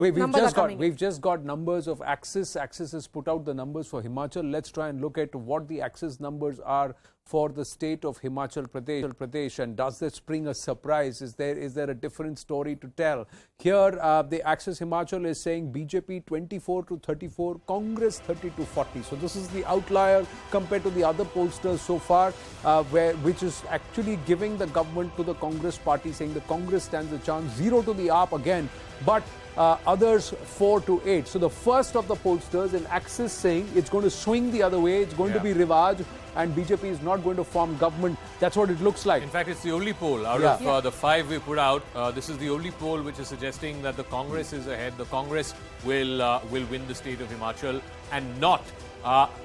We've just got numbers of Axis. Axis has put out the numbers for Himachal. Let's try and look at what the Axis numbers are for the state of Himachal Pradesh. And does this bring a surprise? Is there a different story to tell? Here, the Axis Himachal is saying BJP 24 to 34, Congress 30 to 40. So this is the outlier compared to the other pollsters so far, which is actually giving the government to the Congress party, saying the Congress stands a chance. 0 to the AAP again, but others 4 to 8. So the first of the pollsters in Axis saying it's going to swing the other way, it's going to be Rivaj, and BJP is not going to form government. That's what it looks like. In fact, it's the only poll out of the 5 we put out. This is the only poll which is suggesting that the Congress is ahead. The Congress will win the state of Himachal and not.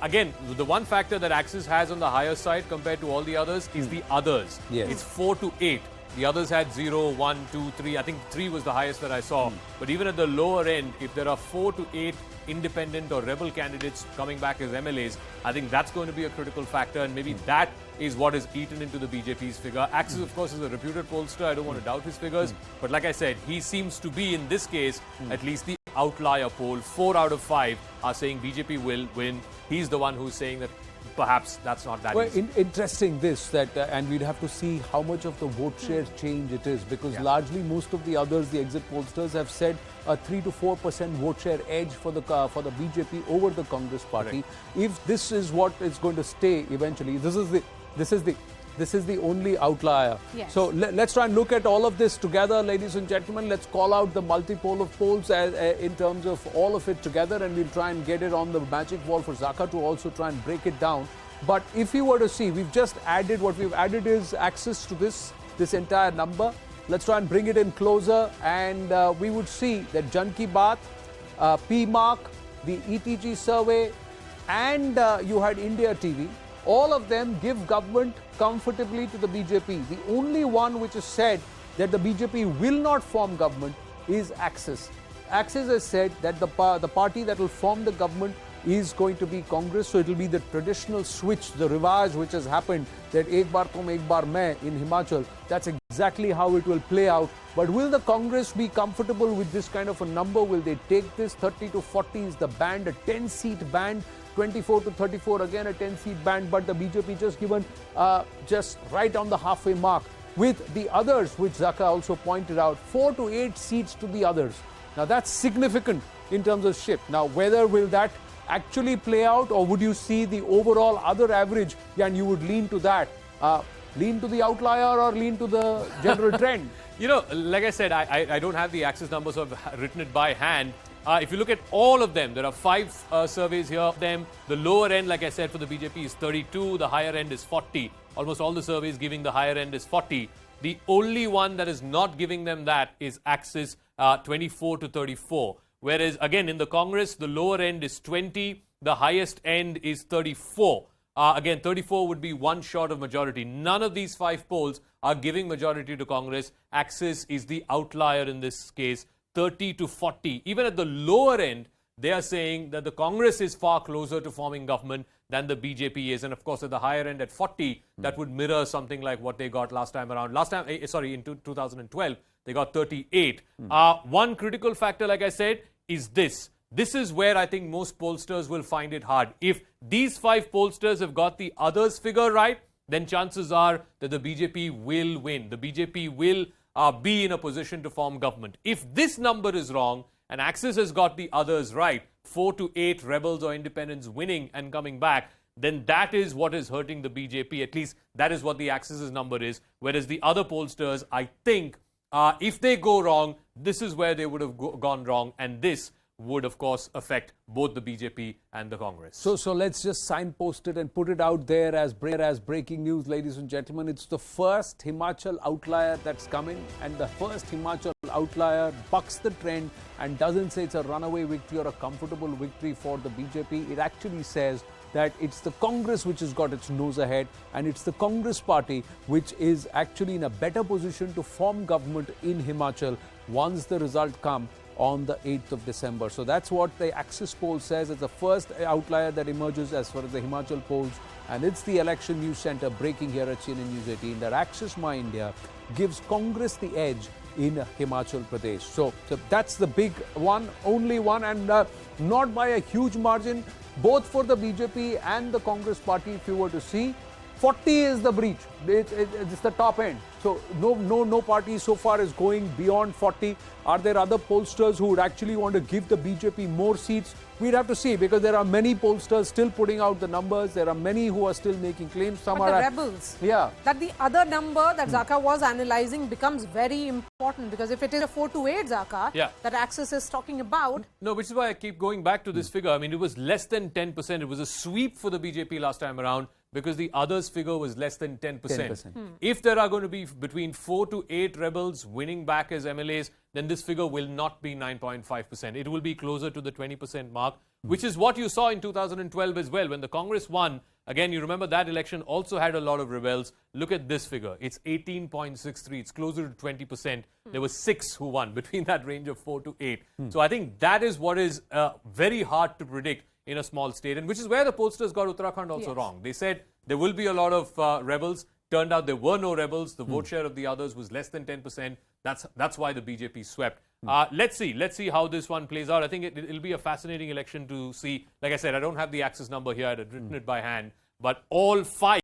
Again, the one factor that Axis has on the higher side compared to all the others is the others. Yes. It's 4 to 8. The others had 0, 1, 2, 3. I think 3 was the highest that I saw. But even at the lower end, if there are 4 to 8 independent or rebel candidates coming back as MLAs, I think that's going to be a critical factor. And maybe that is what is eaten into the BJP's figure. Axis, of course, is a reputed pollster. I don't want to doubt his figures. But like I said, he seems to be, in this case, at least the outlier poll. 4 out of 5 are saying BJP will win. He's the one who's saying that perhaps that's not that easy. Interesting this, that and we'd have to see how much of the vote share change it is, because largely most of the others, the exit pollsters, have said a 3 to 4% vote share edge for the BJP over the Congress party. Correct. If this is what is going to stay eventually, this is the only outlier. Yes. So let's try and look at all of this together, ladies and gentlemen. Let's call out the multi-poll of polls in terms of all of it together, and we'll try and get it on the magic wall for Zaka to also try and break it down. But if you were to see, we've just added, what we've added is access to this entire number. Let's try and bring it in closer, and we would see that Jan Ki Baat, P-Marq, the ETG survey, and you had India TV. All of them give government comfortably to the BJP. The only one which has said that the BJP will not form government is Axis. Axis has said that the party that will form the government is going to be Congress. So it will be the traditional switch, the Rivaj which has happened, that ek baar tum, ek baar main in Himachal. That's exactly how it will play out. But will the Congress be comfortable with this kind of a number? Will they take this? 30 to 40 is the band, a 10-seat band. 24 to 34, again a 10-seat band, but the BJP just given just right on the halfway mark. With the others, which Zaka also pointed out, 4 to 8 seats to the others. Now that's significant in terms of shift. Now whether will that actually play out, or would you see the overall other average and you would lean to that? Lean to the outlier or lean to the general trend? You know, like I said, I don't have the Axis numbers, so I've written it by hand. If you look at all of them, there are 5 surveys here of them. The lower end, like I said, for the BJP is 32. The higher end is 40. Almost all the surveys giving the higher end is 40. The only one that is not giving them that is Axis, 24 to 34. Whereas, again, in the Congress, the lower end is 20. The highest end is 34. Again, 34 would be one short of majority. None of these 5 polls are giving majority to Congress. Axis is the outlier in this case. 30 to 40. Even at the lower end, they are saying that the Congress is far closer to forming government than the BJP is. And of course, at the higher end at 40, that would mirror something like what they got last time around. In 2012, they got 38. One critical factor, like I said, is this. This is where I think most pollsters will find it hard. If these 5 pollsters have got the others figure right, then chances are that the BJP will win. The BJP will be in a position to form government. If this number is wrong and Axis has got the others right, 4 to 8 rebels or independents winning and coming back, then that is what is hurting the BJP. At least that is what the Axis's number is. Whereas the other pollsters, I think, if they go wrong, this is where they would have gone wrong. And this would, of course, affect both the BJP and the Congress. So let's just signpost it and put it out there as breaking news, ladies and gentlemen. It's the first Himachal outlier that's coming, and the first Himachal outlier bucks the trend and doesn't say it's a runaway victory or a comfortable victory for the BJP. It actually says that it's the Congress which has got its nose ahead, and it's the Congress party which is actually in a better position to form government in Himachal once the result comes on the 8th of December. So that's what the Axis poll says. It's the first outlier that emerges as far as the Himachal polls. And it's the Election News Center breaking here at CNN News 18 that Axis My India gives Congress the edge in Himachal Pradesh. So that's the big one, only one, and not by a huge margin, both for the BJP and the Congress party. If you were to see, 40 is the breach. It's the top end. So no party so far is going beyond 40. Are there other pollsters who would actually want to give the BJP more seats? We'd have to see, because there are many pollsters still putting out the numbers. There are many who are still making claims. Some but are the rebels. Yeah. That the other number that Zaka was analyzing becomes very important, because if it is a 4 to 8 Zaka that Axis is talking about. No, which is why I keep going back to this figure. I mean, it was less than 10%. It was a sweep for the BJP last time around, because the others figure was less than 10%. If there are going to be between 4 to 8 rebels winning back as MLAs, then this figure will not be 9.5%. It will be closer to the 20% mark, which is what you saw in 2012 as well. When the Congress won, again, you remember that election also had a lot of rebels. Look at this figure. It's 18.63. It's closer to 20%. There were 6 who won between that range of 4 to 8. So I think that is what is very hard to predict in a small state, and which is where the pollsters got Uttarakhand also wrong. They said there will be a lot of rebels. Turned out there were no rebels. The vote share of the others was less than 10%. That's why the BJP swept. Let's see how this one plays out. I think it'll be a fascinating election to see. Like I said, I don't have the Axis number here. I had written it by hand. But all 5